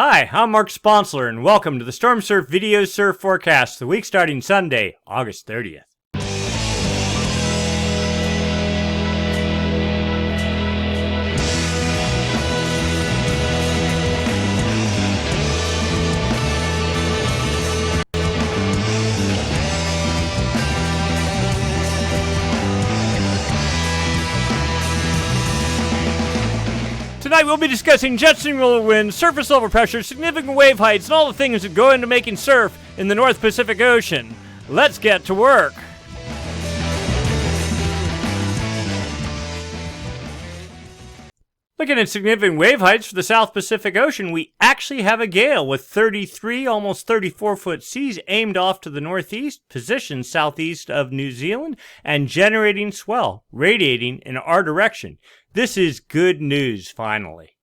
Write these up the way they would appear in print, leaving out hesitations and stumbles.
Hi, I'm Mark Sponsler, and welcome to the Stormsurf Video Surf Forecast, the week starting Sunday, August 30th. Tonight we'll be discussing jet stream roller winds, surface level pressure, significant wave heights, and all the things that go into making surf in the North Pacific Ocean. Let's get to work. Looking at significant wave heights for the South Pacific Ocean, we actually have a gale with 33, almost 34-foot seas aimed off to the northeast, positioned southeast of New Zealand, and generating swell, radiating in our direction. This is good news, finally.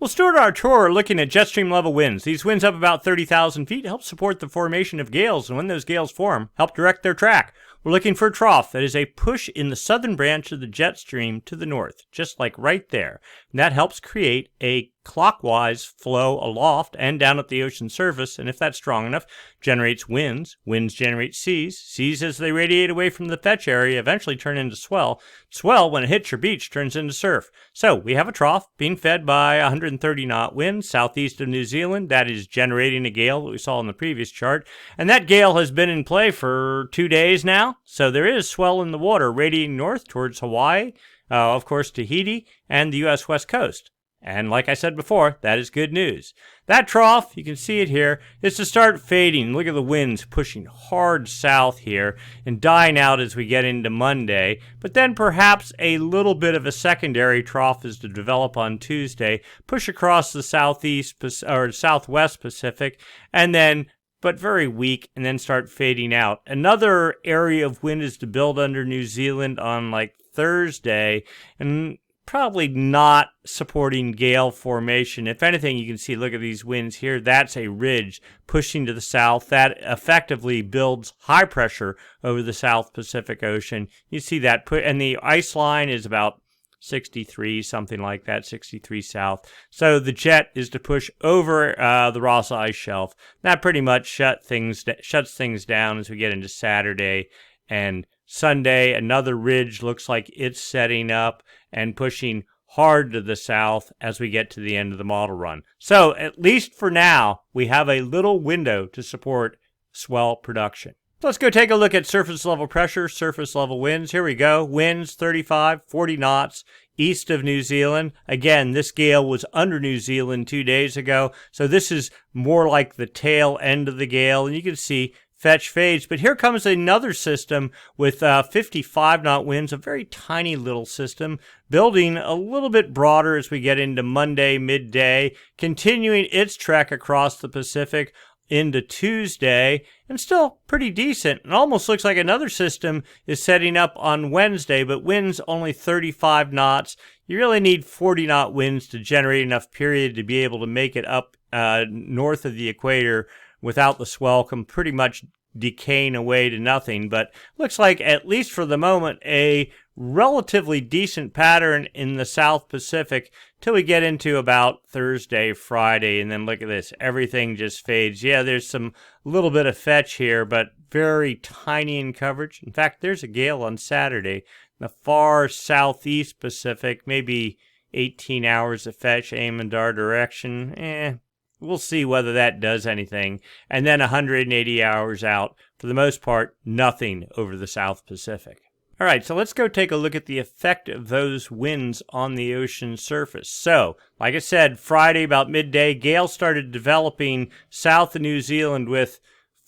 We'll start our tour looking at jet stream level winds. These winds up about 30,000 feet help support the formation of gales, and when those gales form, help direct their track. We're looking for a trough that is a push in the southern branch of the jet stream to the north, just like right there. And that helps create a clockwise flow aloft and down at the ocean surface, and if that's strong enough, generates winds. Winds generate seas. Seas, as they radiate away from the fetch area, eventually turn into swell. Swell, when it hits your beach, turns into surf. So we have a trough being fed by 130 knot winds southeast of New Zealand. That is generating a gale that we saw in the previous chart, and that gale has been in play for 2 days now. So there is swell in the water radiating north towards Hawaii, of course Tahiti, and the U.S. West Coast. And like I said before, that is good news. That trough, you can see it here, is to start fading. Look at the winds pushing hard south here and dying out as we get into Monday. But then perhaps a little bit of a secondary trough is to develop on Tuesday, push across the southeast or southwest Pacific, and then but very weak, and then start fading out. Another area of wind is to build under New Zealand on like Thursday, and probably not supporting gale formation. If anything, you can see, look at these winds here. That's a ridge pushing to the south. That effectively builds high pressure over the South Pacific Ocean. You see that, and the ice line is about 63, something like that, 63 south. So the jet is to push over the Ross Ice Shelf. That pretty much shuts things down as we get into Saturday and Sunday. Another ridge looks like it's setting up and pushing hard to the south as we get to the end of the model run. So at least for now, we have a little window to support swell production. So let's go take a look at surface level pressure, surface level winds. Here we go. Winds 35, 40 knots east of New Zealand. Again, this gale was under New Zealand 2 days ago, so this is more like the tail end of the gale, and you can see fetch fades. But here comes another system with 55 knot winds, a very tiny little system, building a little bit broader as we get into Monday midday, continuing its trek across the Pacific into Tuesday, and still pretty decent. It almost looks like another system is setting up on Wednesday, but winds only 35 knots. You really need 40 knot winds to generate enough period to be able to make it up north of the equator without the swell pretty much decaying away to nothing. But looks like, at least for the moment, a relatively decent pattern in the South Pacific till we get into about Thursday, Friday, and then look at this. Everything just fades. Yeah, there's some little bit of fetch here, but very tiny in coverage. In fact, there's a gale on Saturday in the far southeast Pacific, maybe 18 hours of fetch aimed in our direction. We'll see whether that does anything. And then 180 hours out, for the most part, nothing over the South Pacific. All right, so let's go take a look at the effect of those winds on the ocean surface. So, like I said, Friday about midday, gale started developing south of New Zealand with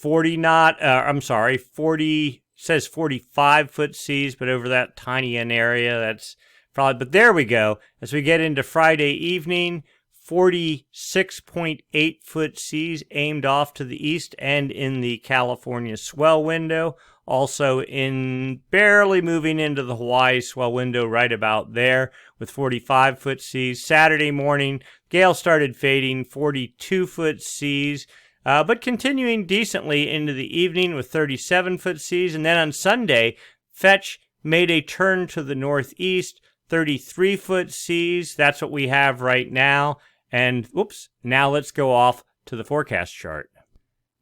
45-foot seas, but over that tiny an area, that's probably, but there we go. As we get into Friday evening, 46.8 foot seas aimed off to the east and in the California swell window. Also barely moving into the Hawaii swell window right about there with 45 foot seas. Saturday morning, gale started fading, 42 foot seas, but continuing decently into the evening with 37 foot seas. And then on Sunday, fetch made a turn to the northeast, 33 foot seas. That's what we have right now. And whoops, now let's go off to the forecast chart.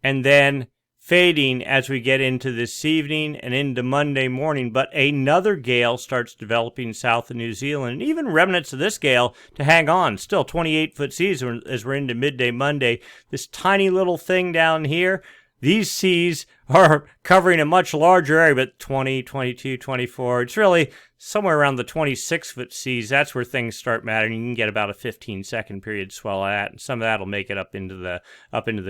And then fading as we get into this evening and into Monday morning, but another gale starts developing south of New Zealand, and even remnants of this gale to hang on. Still 28-foot seas as we're into midday Monday. This tiny little thing down here, these seas are covering a much larger area, but 20, 22, 24. It's really somewhere around the 26-foot seas. That's where things start mattering. You can get about a 15-second period swell at, and some of that will make it up into the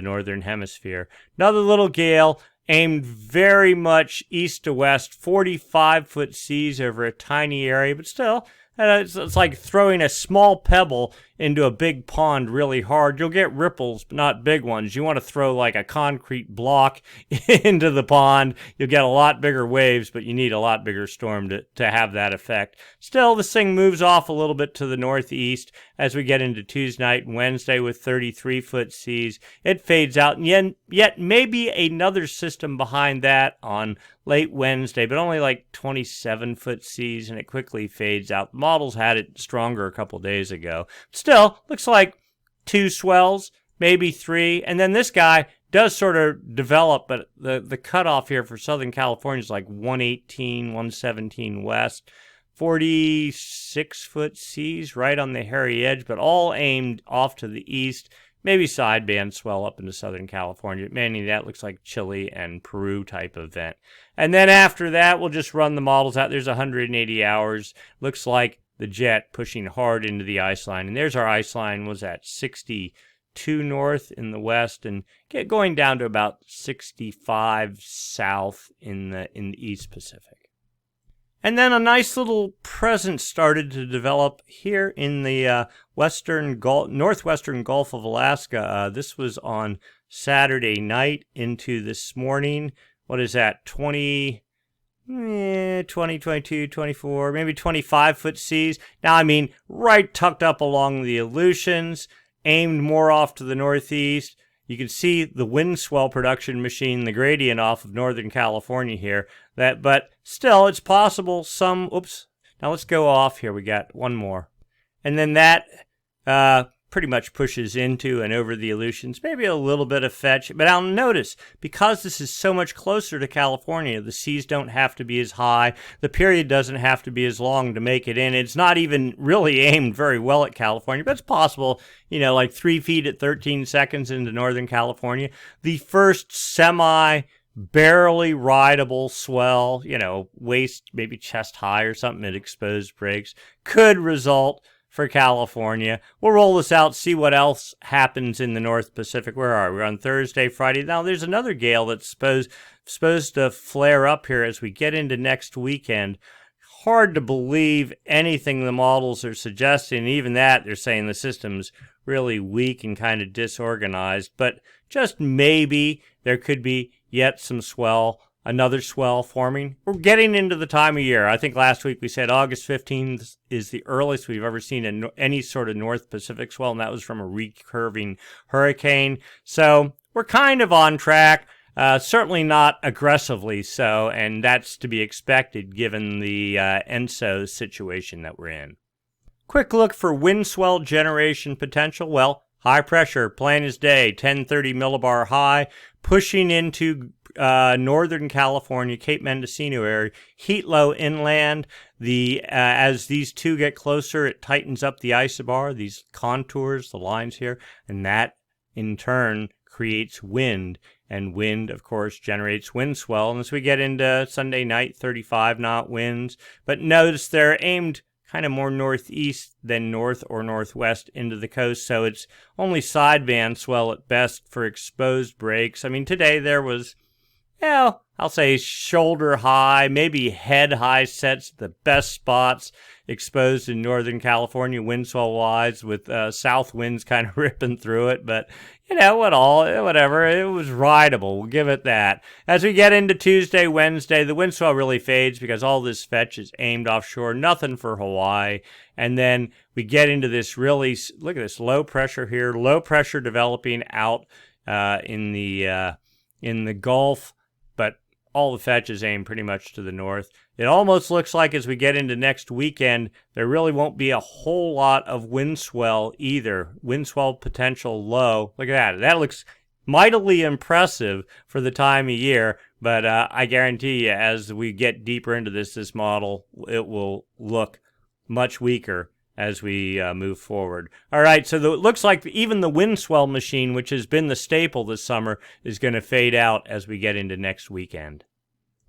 northern hemisphere. Another little gale aimed very much east to west, 45-foot seas over a tiny area, but still, it's like throwing a small pebble into a big pond really hard. You'll get ripples, but not big ones. You want to throw like a concrete block into the pond. You'll get a lot bigger waves, but you need a lot bigger storm to have that effect. Still, this thing moves off a little bit to the northeast as we get into Tuesday night and Wednesday with 33-foot seas. It fades out, and yet maybe another system behind that on late Wednesday, but only like 27-foot seas, and it quickly fades out. The models had it stronger a couple days ago. Still, looks like 2 swells, maybe 3, and then this guy does sort of develop, but the cutoff here for Southern California is like 118, 117 west, 46-foot seas right on the hairy edge, but all aimed off to the east. Maybe sideband swell up into Southern California. Mainly that looks like Chile and Peru type event. And then after that, we'll just run the models out. There's 180 hours. Looks like the jet pushing hard into the ice line. And there's our ice line, was at 62 north in the west and going down to about 65 south in the East Pacific. And then a nice little presence started to develop here in the northwestern Gulf of Alaska. This was on Saturday night into this morning. What is that, 20, 22, 24, maybe 25-foot seas. Now, I mean, right tucked up along the Aleutians, aimed more off to the northeast. You can see the Windswell production machine, the gradient off of Northern California here. But still, it's possible some, oops. Now let's go off here. We got one more. And then that pretty much pushes into and over the Aleutians, maybe a little bit of fetch. But I'll notice, because this is so much closer to California, the seas don't have to be as high. The period doesn't have to be as long to make it in. It's not even really aimed very well at California, but it's possible, like 3 feet at 13 seconds into Northern California. The first barely rideable swell, waist, maybe chest high or something at exposed breaks, could result for California. We'll roll this out, see what else happens in the North Pacific. Where are we? We're on Thursday, Friday. Now, there's another gale that's supposed to flare up here as we get into next weekend. Hard to believe anything the models are suggesting. Even that, they're saying the system's really weak and kind of disorganized. But just maybe there could be yet some swell, another swell forming. We're getting into the time of year. I think last week we said August 15th is the earliest we've ever seen any sort of North Pacific swell, and that was from a recurving hurricane. So we're kind of on track, certainly not aggressively so, and that's to be expected given the ENSO situation that we're in. Quick look for wind swell generation potential. Well, high pressure, plain as day, 1030 millibar high, pushing into Northern California, Cape Mendocino area, heat low inland. As these two get closer, it tightens up the isobar, these contours, the lines here, and that in turn creates wind. And wind, of course, generates wind swell. And as we get into Sunday night, 35 knot winds. But notice they're aimed kind of more northeast than north or northwest into the coast, so it's only sideband swell at best for exposed breaks. I mean, today there was, I'll say shoulder high, maybe head high sets, the best spots exposed in Northern California, wind swell wise, with south winds kind of ripping through it. But whatever, it was rideable. We'll give it that. As we get into Tuesday, Wednesday, the wind swell really fades because all this fetch is aimed offshore. Nothing for Hawaii. And then we get into this really, look at this low pressure here, low pressure developing out in the Gulf. But all the fetch is aimed pretty much to the north. It almost looks like as we get into next weekend, there really won't be a whole lot of wind swell either. Wind swell potential low. Look at that. That looks mightily impressive for the time of year, but I guarantee you as we get deeper into this model, it will look much weaker as we move forward. All right, so it looks like even the wind swell machine, which has been the staple this summer, is going to fade out as we get into next weekend.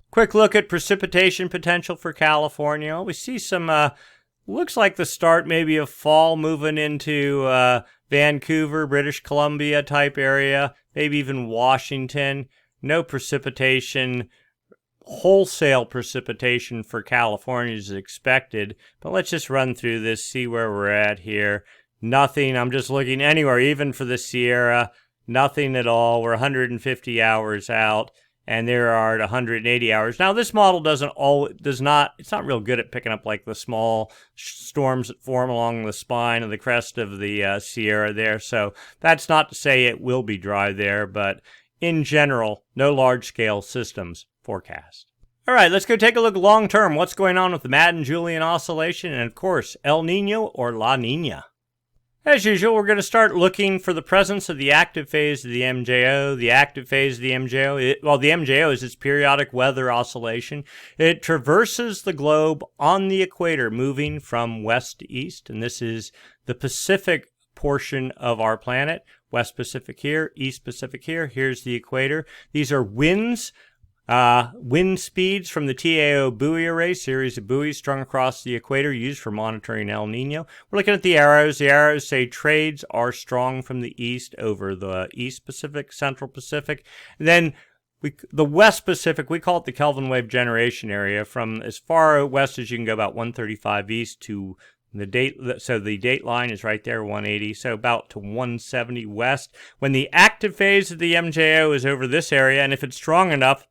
Quick look at precipitation potential for California. We see some, looks like the start maybe of fall moving into Vancouver, British Columbia type area, maybe even Washington. No precipitation, wholesale precipitation for California is expected. But let's just run through this, see where we're at here. Nothing. I'm just looking anywhere, even for the Sierra. Nothing at all. We're 150 hours out. And there are at 180 hours. Now, this model it's not real good at picking up like the small storms that form along the spine of the crest of the Sierra there. So that's not to say it will be dry there, but in general, no large-scale systems forecast. All right, let's go take a look long-term. What's going on with the Madden-Julian oscillation and, of course, El Nino or La Nina. As usual, we're going to start looking for the presence of the active phase of the MJO. The active phase of the MJO, the MJO is its periodic weather oscillation. It traverses the globe on the equator, moving from west to east, and this is the Pacific portion of our planet. West Pacific here, East Pacific here. Here's the equator. These are winds. Wind speeds from the TAO buoy array, series of buoys strung across the equator used for monitoring El Nino. We're looking at the arrows. The arrows say trades are strong from the east over the East Pacific, Central Pacific. And then the West Pacific, we call it the Kelvin wave generation area, from as far west as you can go, about 135 east to the date line is right there, 180, so about to 170 west. When the active phase of the MJO is over this area, and if it's strong enough,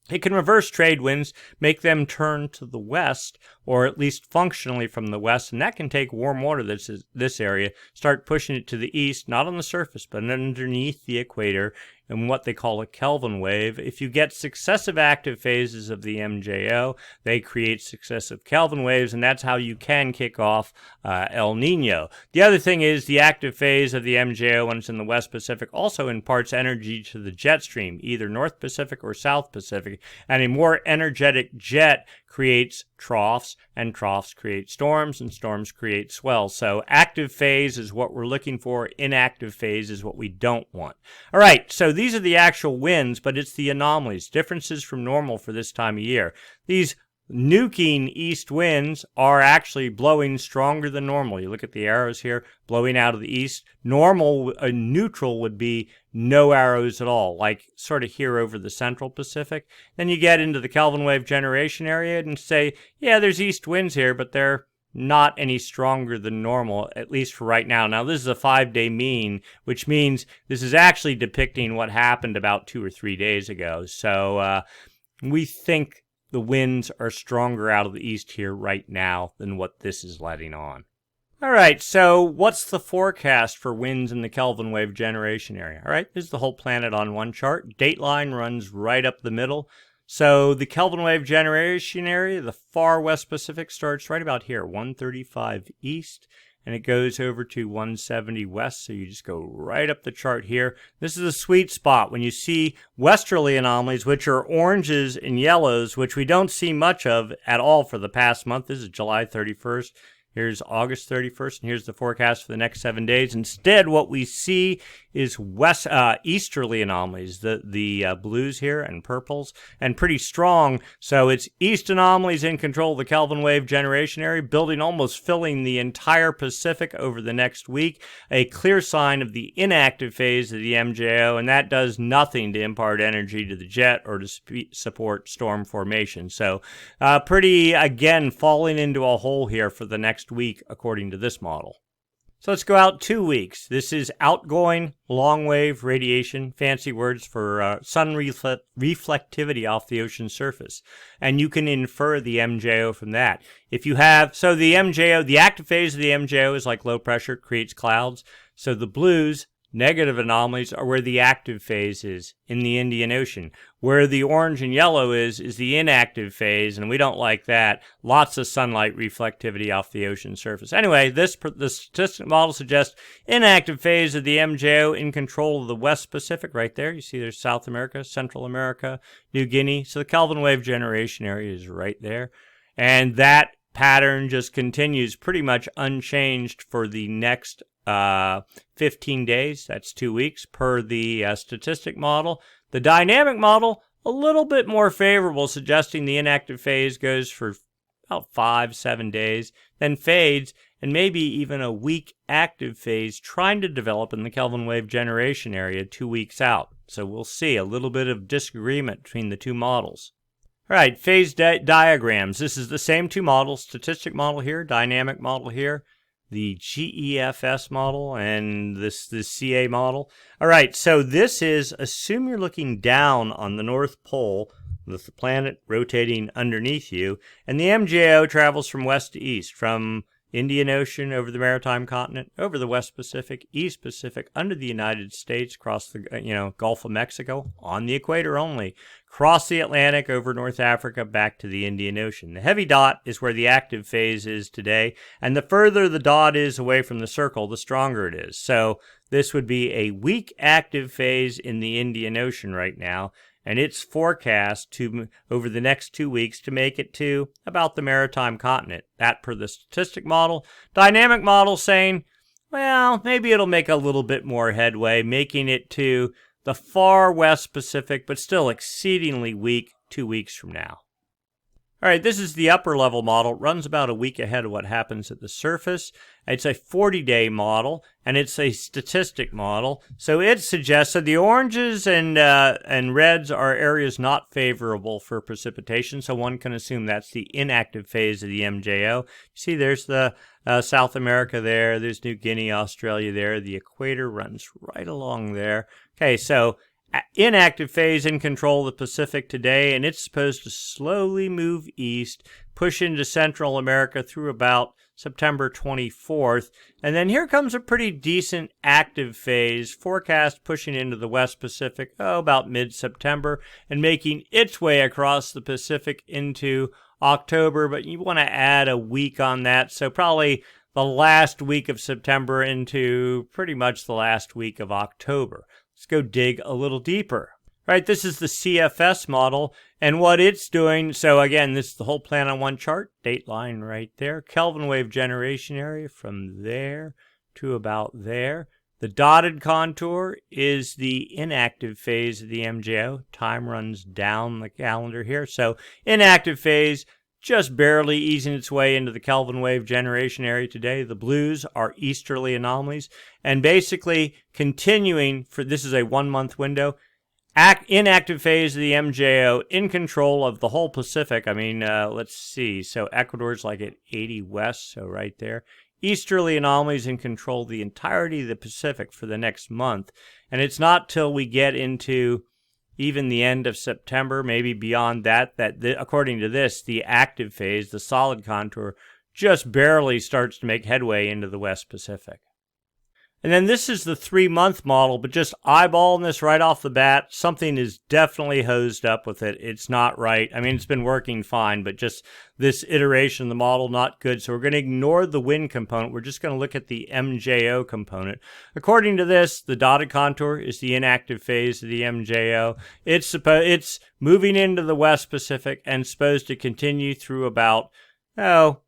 it can reverse trade winds, make them turn to the west, or at least functionally from the west, and that can take warm water that's this area, start pushing it to the east, not on the surface, but underneath the equator, in what they call a Kelvin wave. If you get successive active phases of the MJO, they create successive Kelvin waves, and that's how you can kick off El Nino. The other thing is the active phase of the MJO, when it's in the West Pacific, also imparts energy to the jet stream, either North Pacific or South Pacific, and a more energetic jet creates troughs, and troughs create storms, and storms create swells. So active phase is what we're looking for. Inactive phase is what we don't want. All right, so these are the actual winds, but it's the anomalies, differences from normal for this time of year. These nuking east winds are actually blowing stronger than normal. You look at the arrows here, blowing out of the east. Normal, neutral would be no arrows at all, like sort of here over the Central Pacific. Then you get into the Kelvin wave generation area and say, yeah, there's east winds here, but they're not any stronger than normal, at least for right now. Now, this is a 5-day mean, which means this is actually depicting what happened about 2 or 3 days ago. So we think the winds are stronger out of the east here right now than what this is letting on. All right, so what's the forecast for winds in the Kelvin wave generation area? All right, this is the whole planet on one chart. Dateline runs right up the middle. So the Kelvin wave generation area, the far West Pacific, starts right about here, 135 east, and it goes over to 170 west, so you just go right up the chart here. This is a sweet spot when you see westerly anomalies, which are oranges and yellows, which we don't see much of at all for the past month. This is July 31st. Here's August 31st, and here's the forecast for the next 7 days. Instead, what we see is easterly anomalies, the blues here and purples, and pretty strong. So it's east anomalies in control of the Kelvin wave generation area, almost filling the entire Pacific over the next week. A clear sign of the inactive phase of the MJO, and that does nothing to impart energy to the jet or to support storm formation. So pretty, again, falling into a hole here for the next week, according to this model. So let's go out 2 weeks. This is outgoing long wave radiation, fancy words for sun reflectivity off the ocean surface. And you can infer the MJO from that. If you have, so the MJO, the active phase of the MJO is like low pressure, creates clouds. So the blues, Negative anomalies are where the active phase is in the Indian Ocean. Where the orange and yellow is the inactive phase, and we don't like that. Lots of sunlight reflectivity off the ocean surface. Anyway, the statistical model suggests inactive phase of the MJO in control of the West Pacific right there. You see there's South America, Central America, New Guinea. So the Kelvin wave generation area is right there. And that pattern just continues pretty much unchanged for the next 15 days. That's 2 weeks per the statistic model. The dynamic model, a little bit more favorable, suggesting the inactive phase goes for about 5-7 days, then fades, and maybe even a weak active phase trying to develop in the Kelvin wave generation area 2 weeks out. So we'll see a little bit of disagreement between the two models. All right, phase diagrams. This is the same two models, statistic model here, dynamic model here, the GEFS model, and this CA model. All right, so this is, assume you're looking down on the North Pole with the planet rotating underneath you, and the MJO travels from west to east, from Indian Ocean over the maritime continent, over the West Pacific, East Pacific, under the United States, across the Gulf of Mexico, on the equator only, cross the Atlantic, over North Africa, back to the Indian Ocean. The heavy dot is where the active phase is today, and the further the dot is away from the circle, the stronger it is. So this would be a weak active phase in the Indian Ocean right now, and it's forecast to, over the next 2 weeks, to make it to about the maritime continent. That per the statistic model. Dynamic model saying, well, maybe it'll make a little bit more headway, making it to the far West Pacific, but still exceedingly weak 2 weeks from now. All right, this is the upper level model. It runs about a week ahead of what happens at the surface. It's a 40-day model, and it's a statistic model. So it suggests that the oranges and reds are areas not favorable for precipitation, so one can assume that's the inactive phase of the MJO. You see there's the South America there, there's New Guinea, Australia there. The equator runs right along there. Okay, so inactive phase in control of the Pacific today, and it's supposed to slowly move east, push into Central America through about September 24th, and then here comes a pretty decent active phase, forecast pushing into the West Pacific, about mid-September, and making its way across the Pacific into October, but you want to add a week on that, so probably the last week of September into pretty much the last week of October. Let's go dig a little deeper. Right, this is the CFS model, and what it's doing, so again, this is the whole plan on one chart, date line right there, Kelvin wave generation area from there to about there. The dotted contour is the inactive phase of the MJO. Time runs down the calendar here, so inactive phase, just barely easing its way into the Kelvin wave generation area today. The blues are easterly anomalies, and basically continuing for, this is a 1 month window, inactive phase of the MJO in control of the whole Pacific. I mean, let's see, so Ecuador's like at 80 west, so right there. Easterly anomalies in control of the entirety of the Pacific for the next month, and it's not till we get into even the end of September, maybe beyond that, according to this, the active phase, the solid contour, just barely starts to make headway into the West Pacific. And then this is the 3 month model, but just eyeballing this right off the bat, something is definitely hosed up with it. It's not right. I mean, it's been working fine, but just this iteration of the model, not good. So we're going to ignore the wind component. We're just going to look at the MJO component. According to this, the dotted contour is the inactive phase of the MJO. It's moving into the West Pacific and supposed to continue through about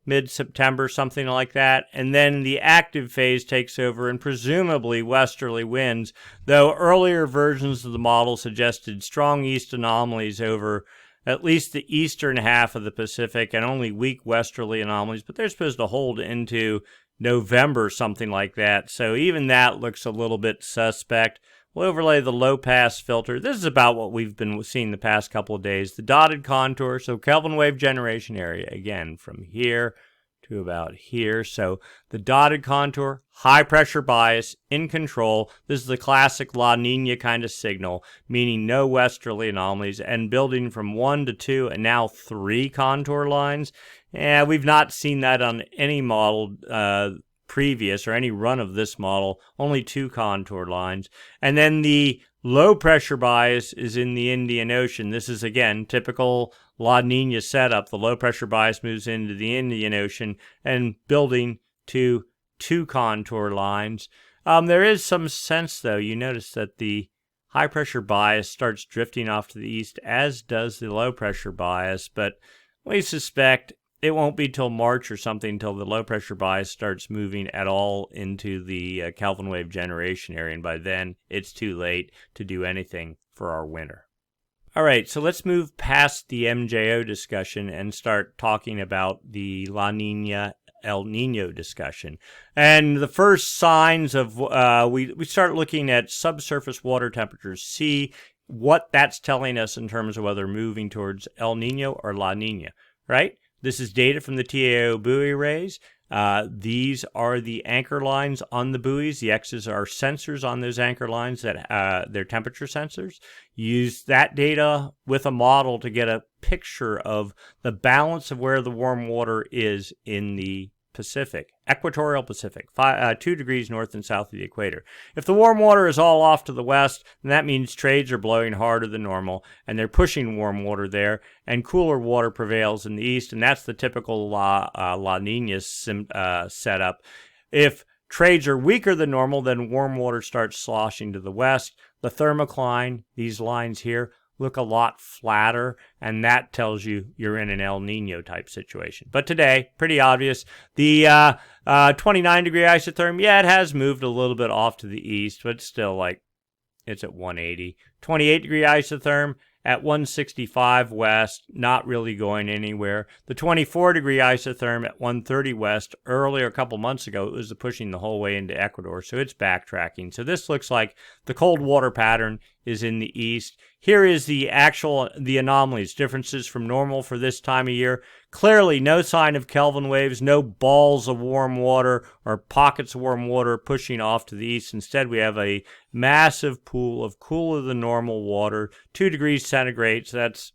mid-September, something like that. And then the active phase takes over and presumably westerly winds, though earlier versions of the model suggested strong east anomalies over at least the eastern half of the Pacific and only weak westerly anomalies, but they're supposed to hold into November, something like that. So even that looks a little bit suspect. We'll overlay the low-pass filter. This is about what we've been seeing the past couple of days. The dotted contour, so Kelvin wave generation area, again, from here to about here. So the dotted contour, high-pressure bias, in control. This is the classic La Nina kind of signal, meaning no westerly anomalies, and building from 1 to 2 and now 3 contour lines. We've not seen that on any model previous or any run of this model, only 2 contour lines. And then the low pressure bias is in the Indian Ocean. This is, again, typical La Nina setup. The low pressure bias moves into the Indian Ocean and building to 2 contour lines. There is some sense, though. You notice that the high pressure bias starts drifting off to the east, as does the low pressure bias, but we suspect it won't be till March or something till the low pressure bias starts moving at all into the Kelvin wave generation area, and by then it's too late to do anything for our winter. All right, so let's move past the MJO discussion and start talking about the La Nina El Nino discussion. And the first signs of, we start looking at subsurface water temperatures, see what that's telling us in terms of whether moving towards El Nino or La Nina, right? This is data from the TAO buoy arrays. These are the anchor lines on the buoys. The X's are sensors on those anchor lines that they're temperature sensors. Use that data with a model to get a picture of the balance of where the warm water is in the Pacific, equatorial Pacific, 2 degrees north and south of the equator. If the warm water is all off to the west, then that means trades are blowing harder than normal, and they're pushing warm water there, and cooler water prevails in the east, and that's the typical La Nina setup. If trades are weaker than normal, then warm water starts sloshing to the west. The thermocline, these lines here, look a lot flatter, and that tells you you're in an El Nino type situation. But today, pretty obvious. The 29 degree isotherm, yeah, it has moved a little bit off to the east, but still, like, it's at 180. 28 degree isotherm at 165 west, not really going anywhere. The 24 degree isotherm at 130 west, earlier, a couple months ago, it was pushing the whole way into Ecuador, so it's backtracking. So this looks like the cold water pattern is in the east. Here is the anomalies, differences from normal for this time of year. Clearly, no sign of Kelvin waves, no balls of warm water or pockets of warm water pushing off to the east. Instead, we have a massive pool of cooler than normal water, 2 degrees centigrade, so that's,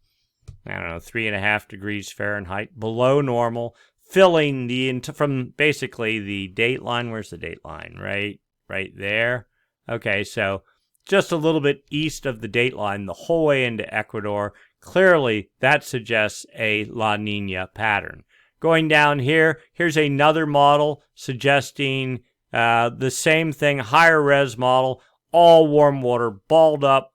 3.5 degrees Fahrenheit, below normal, filling from basically the date line. Where's the date line? Right there. Okay, so just a little bit east of the date line, the whole way into Ecuador. Clearly, that suggests a La Nina pattern. Going down here, here's another model suggesting the same thing, higher res model, all warm water balled up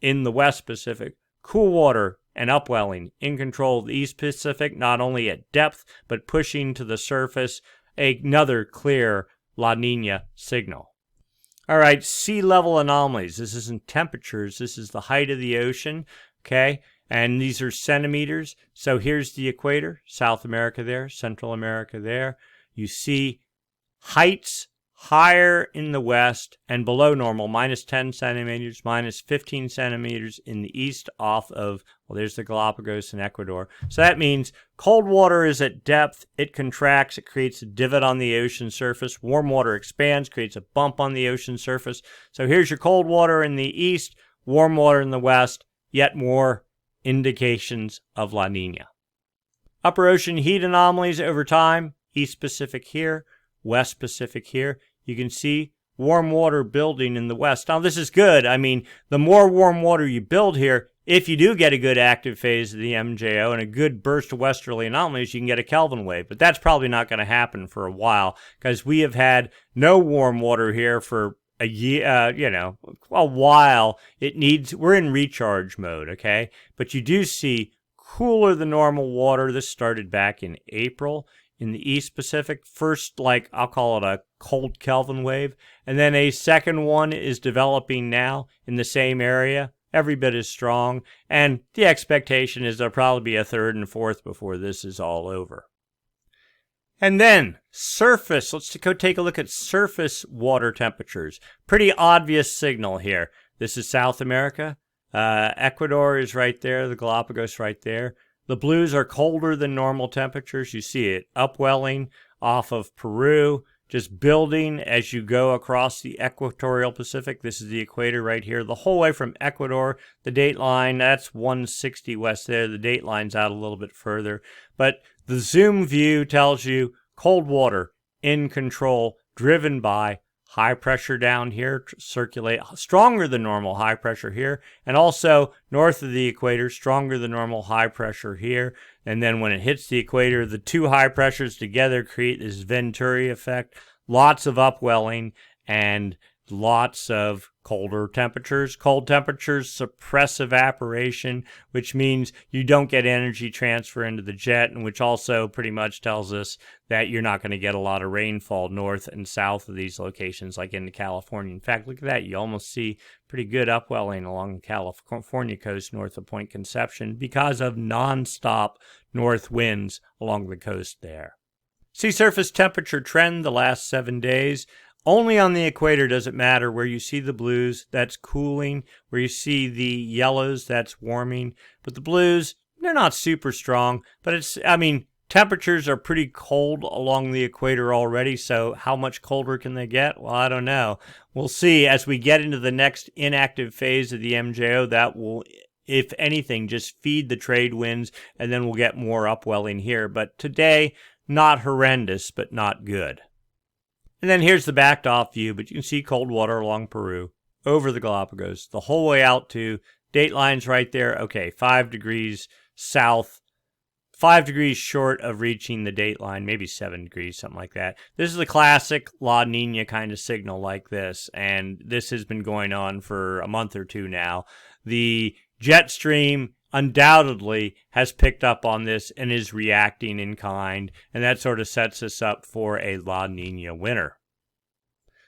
in the West Pacific, cool water and upwelling in control of the East Pacific, not only at depth, but pushing to the surface, another clear La Nina signal. All right, sea level anomalies. This isn't temperatures. This is the height of the ocean, okay? And these are centimeters. So here's the equator, South America there, Central America there. You see heights higher in the west and below normal, minus 10 centimeters, minus 15 centimeters in the east off of, well, there's the Galapagos and Ecuador. So that means cold water is at depth, it contracts, it creates a divot on the ocean surface. Warm water expands, creates a bump on the ocean surface. So here's your cold water in the east, warm water in the west, yet more indications of La Nina. Upper ocean heat anomalies over time, East Pacific here, West Pacific here. You can see warm water building in the west. Now, this is good. I mean, the more warm water you build here, if you do get a good active phase of the MJO and a good burst of westerly anomalies, you can get a Kelvin wave. But that's probably not going to happen for a while because we have had no warm water here for a year, a while. We're in recharge mode, okay? But you do see cooler than normal water. This started back in April. In the East Pacific, first, I'll call it a cold Kelvin wave, and then a second one is developing now in the same area, every bit as strong, and the expectation is there'll probably be a third and fourth before this is all over. And then, surface. Let's go take a look at surface water temperatures. Pretty obvious signal here. This is South America. Ecuador is right there, the Galapagos right there. The blues are colder than normal temperatures. You see it upwelling off of Peru, just building as you go across the equatorial Pacific. This is the equator right here. The whole way from Ecuador, the date line, that's 160 west there. The date line's out a little bit further. But the zoom view tells you cold water in control driven by high pressure down here, circulate stronger than normal high pressure here, and also north of the equator, stronger than normal high pressure here. And then when it hits the equator, the two high pressures together create this Venturi effect. Lots of upwelling and lots of colder temperatures. Cold temperatures suppress evaporation, which means you don't get energy transfer into the jet, and which also pretty much tells us that you're not going to get a lot of rainfall north and south of these locations, like into California. In fact, look at that. You almost see pretty good upwelling along the California coast north of Point Conception because of nonstop north winds along the coast there. Sea surface temperature trend the last 7 days. Only on the equator does it matter. Where you see the blues, that's cooling. Where you see the yellows, that's warming. But the blues, they're not super strong. But temperatures are pretty cold along the equator already. So how much colder can they get? Well, I don't know. We'll see as we get into the next inactive phase of the MJO. That will, if anything, just feed the trade winds. And then we'll get more upwelling here. But today, not horrendous, but not good. And then here's the backed off view, but you can see cold water along Peru, over the Galapagos, the whole way out to dateline's right there. Okay, 5 degrees south, 5 degrees short of reaching the dateline, maybe 7 degrees, something like that. This is the classic La Nina kind of signal like this, and this has been going on for a month or two now. The jet stream undoubtedly has picked up on this and is reacting in kind, and that sort of sets us up for a La Nina winter.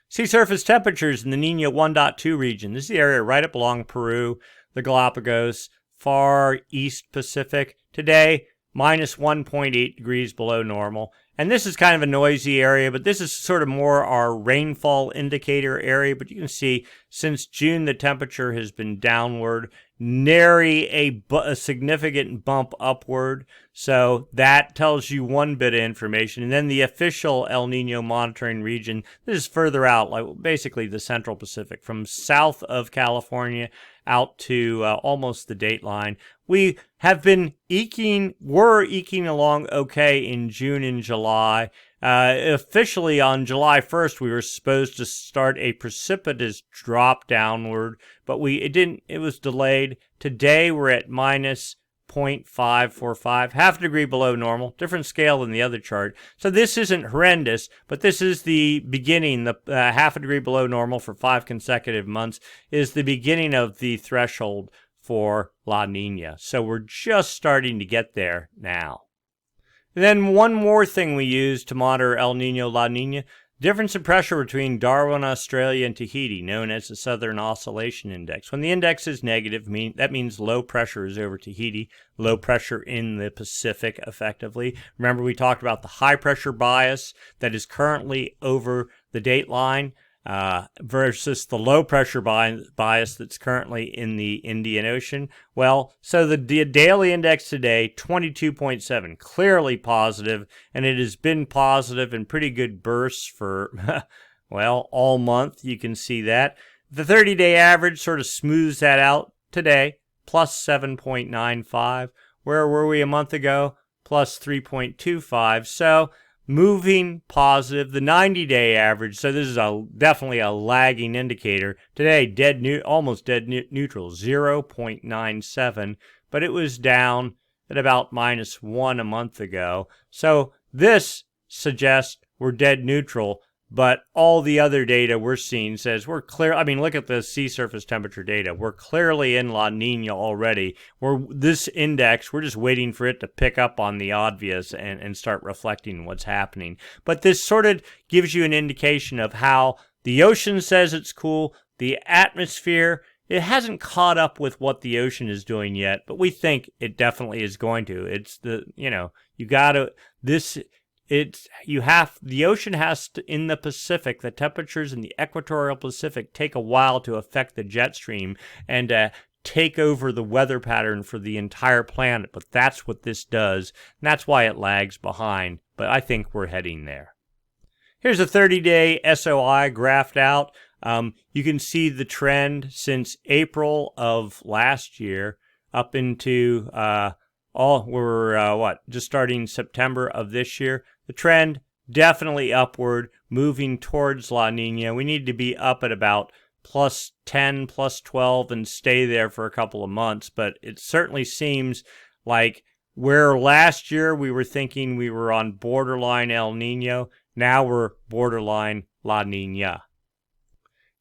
Sea surface temperatures in the Nina 1.2 region. This is the area right up along Peru, the Galapagos, far east Pacific. Today, minus 1.8 degrees below normal. And this is kind of a noisy area, but this is sort of more our rainfall indicator area. But you can see since June, the temperature has been downward, nary a significant bump upward. So that tells you one bit of information. And then the official El Nino monitoring region, this is further out, like basically the Central Pacific, from south of California out to almost the dateline. We have been eking along okay in June and July. Officially on July 1st, we were supposed to start a precipitous drop downward, but it was delayed. Today we're at minus 0.545, half a degree below normal, different scale than the other chart. So this isn't horrendous, but this is the beginning. The half a degree below normal for 5 consecutive months is the beginning of the threshold for La Nina. So we're just starting to get there now. And then one more thing we use to monitor El Nino, La Nina, difference in pressure between Darwin, Australia, and Tahiti, known as the Southern Oscillation Index. When the index is negative, that means low pressure is over Tahiti, low pressure in the Pacific, effectively. Remember, we talked about the high pressure bias that is currently over the dateline versus the low pressure bias that's currently in the Indian Ocean. Well, so the daily index today, 22.7, clearly positive, and it has been positive in pretty good bursts for, well, all month. You can see that. The 30-day average sort of smooths that out today, plus 7.95. Where were we a month ago? Plus 3.25. So moving positive. The 90-day average, so this is definitely a lagging indicator. Today, almost dead neutral, 0.97, but it was down at about -1 a month ago. So this suggests we're dead neutral, but all the other data we're seeing says we're clear. Look at the sea surface temperature data. We're clearly in La Nina already. This index, we're just waiting for it to pick up on the obvious and start reflecting what's happening. But this sort of gives you an indication of how the ocean says it's cool. The atmosphere, it hasn't caught up with what the ocean is doing yet, but we think it definitely is going to. It's the ocean has to, in the Pacific, the temperatures in the equatorial Pacific take a while to affect the jet stream and take over the weather pattern for the entire planet. But that's what this does, and that's why it lags behind. But I think we're heading there. Here's a 30-day SOI graphed out. You can see the trend since April of last year up into just starting September of this year. The trend definitely upward, moving towards La Nina. We need to be up at about plus 10, plus 12 and stay there for a couple of months. But it certainly seems like where last year we were thinking we were on borderline El Nino, now we're borderline La Nina.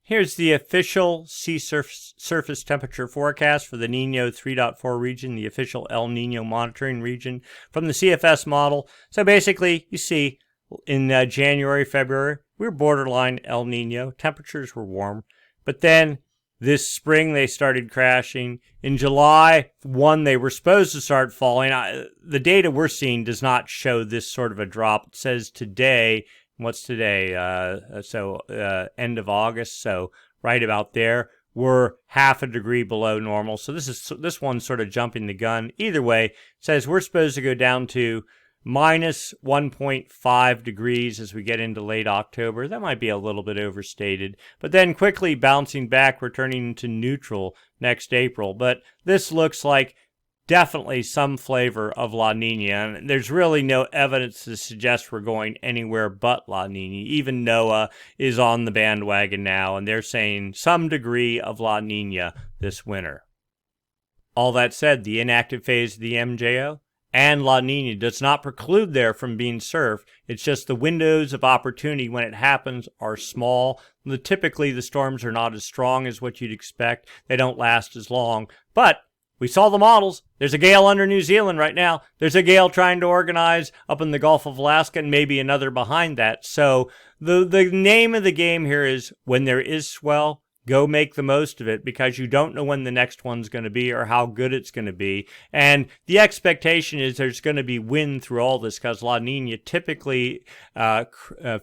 Here's the official sea surface temperature forecast for the Nino 3.4 region, the official El Nino monitoring region from the CFS model. So basically, you see in January, February, we were borderline El Nino. Temperatures were warm. But then this spring, they started crashing. In July 1, they were supposed to start falling. The data we're seeing does not show this sort of a drop. It says today, what's today? End of August. So right about there, we're half a degree below normal. So this one's sort of jumping the gun. Either way, it says we're supposed to go down to minus 1.5 degrees as we get into late October. That might be a little bit overstated, but then quickly bouncing back, returning to neutral next April. But this looks like definitely some flavor of La Nina, and there's really no evidence to suggest we're going anywhere but La Nina. Even NOAA is on the bandwagon now, and they're saying some degree of La Nina this winter. All that said, the inactive phase of the MJO and La Nina does not preclude there from being surf. It's just the windows of opportunity when it happens are small. Typically, the storms are not as strong as what you'd expect. They don't last as long. But we saw the models. There's a gale under New Zealand right now. There's a gale trying to organize up in the Gulf of Alaska and maybe another behind that. So the name of the game here is when there is swell, go make the most of it, because you don't know when the next one's going to be or how good it's going to be. And the expectation is there's going to be wind through all this, because La Nina typically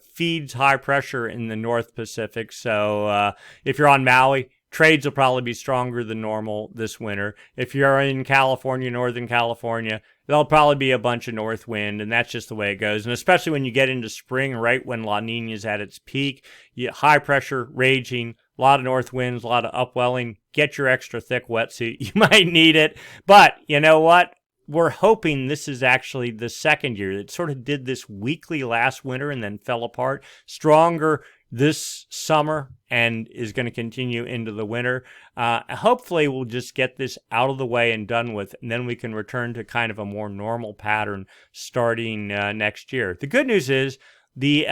feeds high pressure in the North Pacific. So if you're on Maui, trades will probably be stronger than normal this winter. If you're in California, Northern California, there'll probably be a bunch of north wind, and that's just the way it goes. And especially when you get into spring, right when La Nina is at its peak, high pressure raging, a lot of north winds, a lot of upwelling. Get your extra thick wetsuit. You might need it. But you know what? We're hoping this is actually the second year. It sort of did this weakly last winter and then fell apart. Stronger this summer and is going to continue into the winter. Hopefully we'll just get this out of the way and done with, and then we can return to kind of a more normal pattern starting next year. The good news is the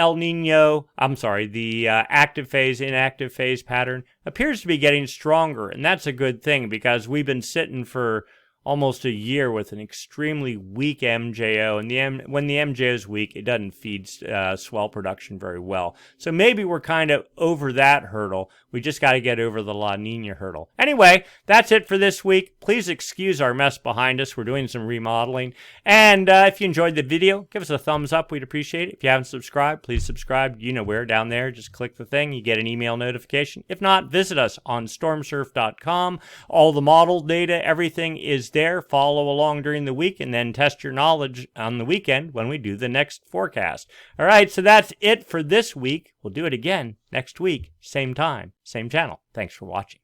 active phase, inactive phase pattern appears to be getting stronger, and that's a good thing, because we've been sitting for almost a year with an extremely weak MJO, and when the MJO is weak, it doesn't feed swell production very well. So maybe we're kind of over that hurdle. We just got to get over the La Nina hurdle. Anyway, that's it for this week. Please excuse our mess behind us. We're doing some remodeling. And if you enjoyed the video, give us a thumbs up. We'd appreciate it. If you haven't subscribed, please subscribe. You know where, down there. Just click the thing. You get an email notification. If not, visit us on stormsurf.com. All the model data, everything is there. Follow along during the week, and then test your knowledge on the weekend when we do the next forecast. All right, so that's it for this week. We'll do it again next week, same time, same channel. Thanks for watching.